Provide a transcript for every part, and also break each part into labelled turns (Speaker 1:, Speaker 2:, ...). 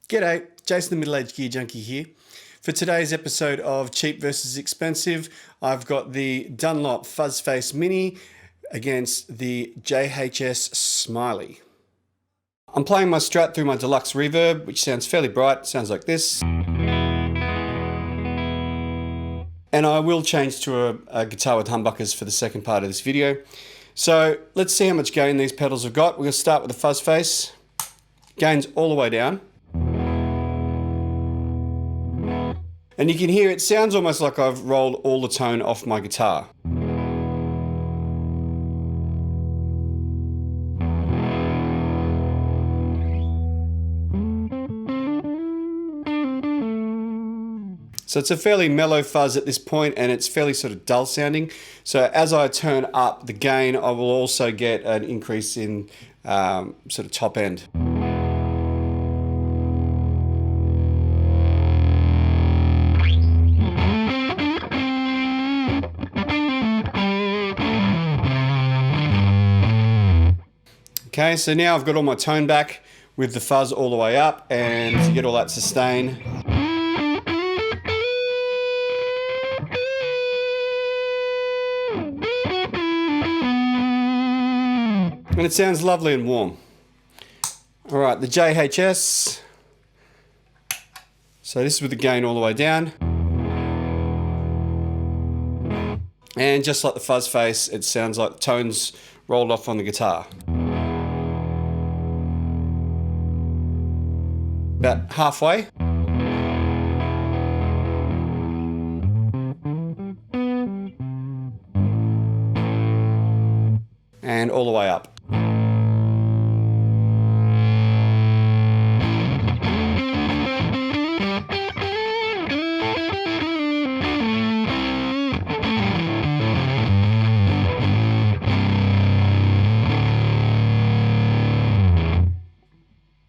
Speaker 1: G'day, Jason the Middle-Aged Gear Junkie here. For today's episode of Cheap versus Expensive, I've got the Dunlop Fuzz Face Mini against the JHS Smiley. I'm playing my Strat through my deluxe reverb, which sounds fairly bright, sounds like this. And I will change to a guitar with humbuckers for the second part of this video. So let's see how much gain these pedals have got. We're going to start with the Fuzz Face. Gain's all the way down. And you can hear it sounds almost like I've rolled all the tone off my guitar. So it's a fairly mellow fuzz at this point, and it's fairly sort of dull sounding. So as I turn up the gain, I will also get an increase in sort of top end. Okay, so now I've got all my tone back with the fuzz all the way up, and to get all that sustain. And it sounds lovely and warm. All right, the JHS. So this is with the gain all the way down. And just like the Fuzz Face, it sounds like the tones rolled off on the guitar. About halfway. And all the way up.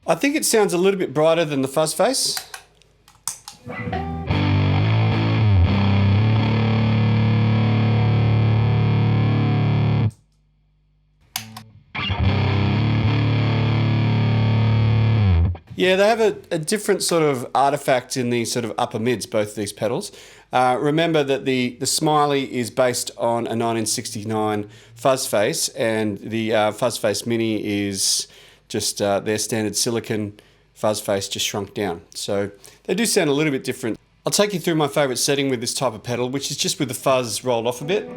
Speaker 1: I think it sounds a little bit brighter than the Fuzz Face. Yeah, they have a different sort of artifact in the sort of upper mids, both of these pedals. Remember that the Smiley is based on a 1969 Fuzz Face, and the Fuzz Face Mini is just their standard silicon Fuzz Face just shrunk down. So they do sound a little bit different. I'll take you through my favorite setting with this type of pedal, which is just with the fuzz rolled off a bit.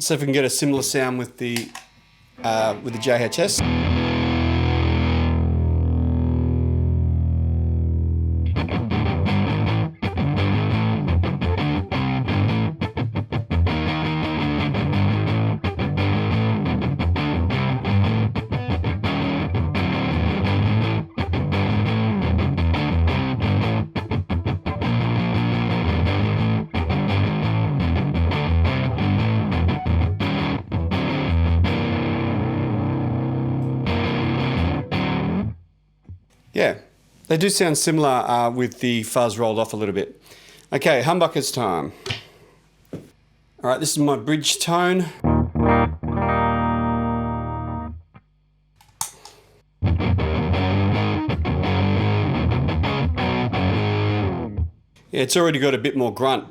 Speaker 1: So if we can get a similar sound with the JHS. Yeah, they do sound similar with the fuzz rolled off a little bit. Okay, humbuckers time. All right, this is my bridge tone. Yeah, it's already got a bit more grunt.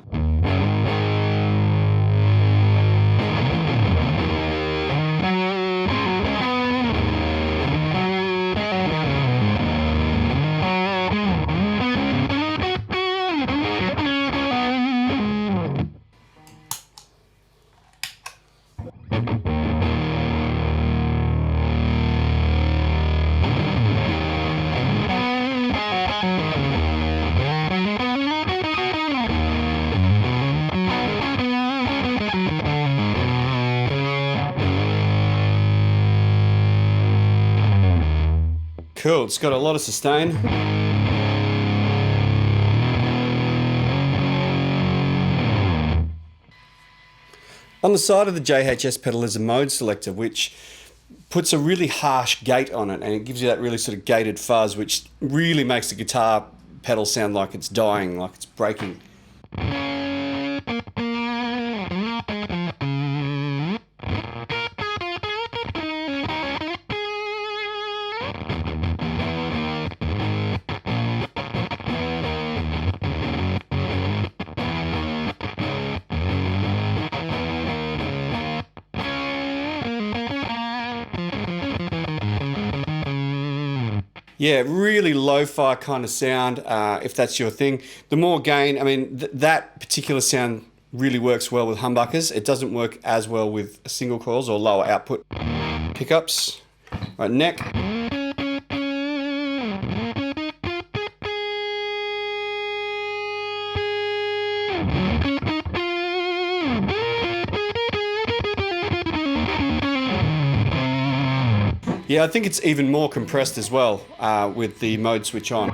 Speaker 1: Cool, it's got a lot of sustain. On the side of the JHS pedal is a mode selector, which puts a really harsh gate on it, and it gives you that really sort of gated fuzz, which really makes the guitar pedal sound like it's dying, like it's breaking. Yeah, really lo-fi kind of sound, if that's your thing. The more gain, I mean, that particular sound really works well with humbuckers. It doesn't work as well with single coils or lower output pickups. Right, neck. Yeah, I think it's even more compressed as well with the mode switch on.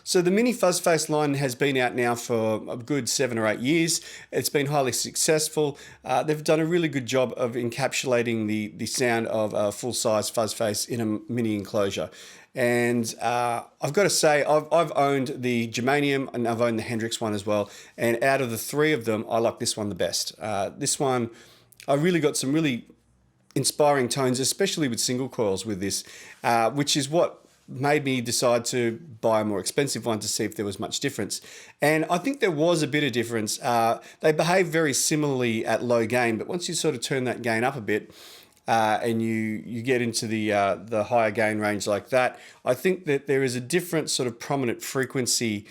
Speaker 1: So the Mini Fuzz Face line has been out now for a good 7 or 8 years. It's been highly successful. They've done a really good job of encapsulating the sound of a full-size Fuzz Face in a mini enclosure. And I've got to say, I've owned the Germanium and I've owned the Hendrix one as well. And out of the three of them, I like this one the best. This one, I really got some really inspiring tones, especially with single coils with this, which is what made me decide to buy a more expensive one to see if there was much difference. And I think there was a bit of difference. They behave very similarly at low gain, but once you sort of turn that gain up a bit and you get into the higher gain range like that, I think that there is a different sort of prominent frequency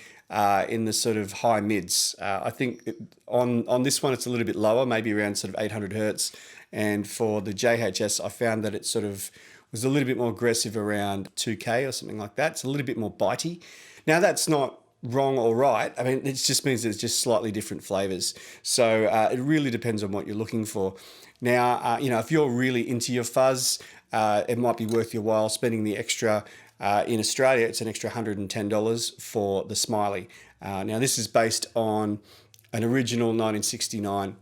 Speaker 1: in the sort of high mids. I think on this one it's a little bit lower, maybe around sort of 800 hertz. And for the JHS, I found that it sort of was a little bit more aggressive around 2K or something like that. It's a little bit more bitey. Now that's not wrong or right. I mean, it just means there's just slightly different flavors. So it really depends on what you're looking for. Now, you know, if you're really into your fuzz, it might be worth your while spending the extra. In Australia, it's an extra $110 for the Smiley. Now this is based on an original 1969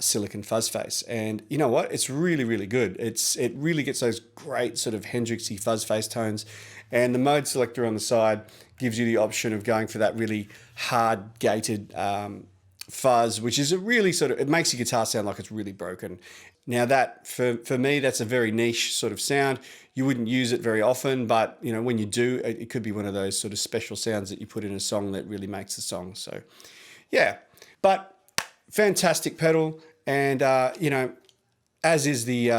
Speaker 1: silicon Fuzz Face, and you know what, it's really, really good. It really gets those great sort of Hendrixy Fuzz Face tones, and the mode selector on the side gives you the option of going for that really hard gated fuzz, which is a really sort of, it makes your guitar sound like it's really broken. Now that, for me, that's a very niche sort of sound. You wouldn't use it very often, but you know, when you do, it could be one of those sort of special sounds that you put in a song that really makes the song. So yeah, but fantastic pedal, and you know, as is the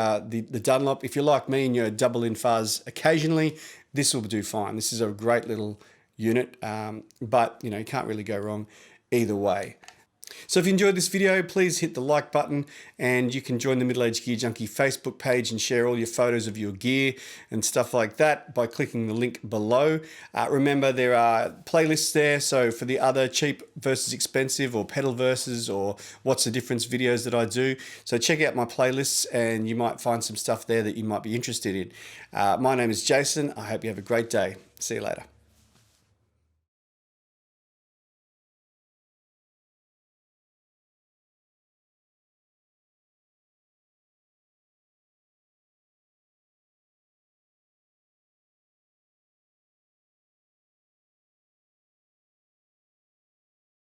Speaker 1: Dunlop. If you're like me and you're double in fuzz occasionally, this will do fine. This is a great little unit, but you know, you can't really go wrong either way. So if you enjoyed this video, please hit the like button, and you can join the Middle Age Gear Junkie Facebook page and share all your photos of your gear and stuff like that by clicking the link below. Remember, there are playlists there, so for the other cheap versus expensive or pedal versus or what's the difference videos that I do. So check out my playlists and you might find some stuff there that you might be interested in. My name is Jason. I hope you have a great day. See you later.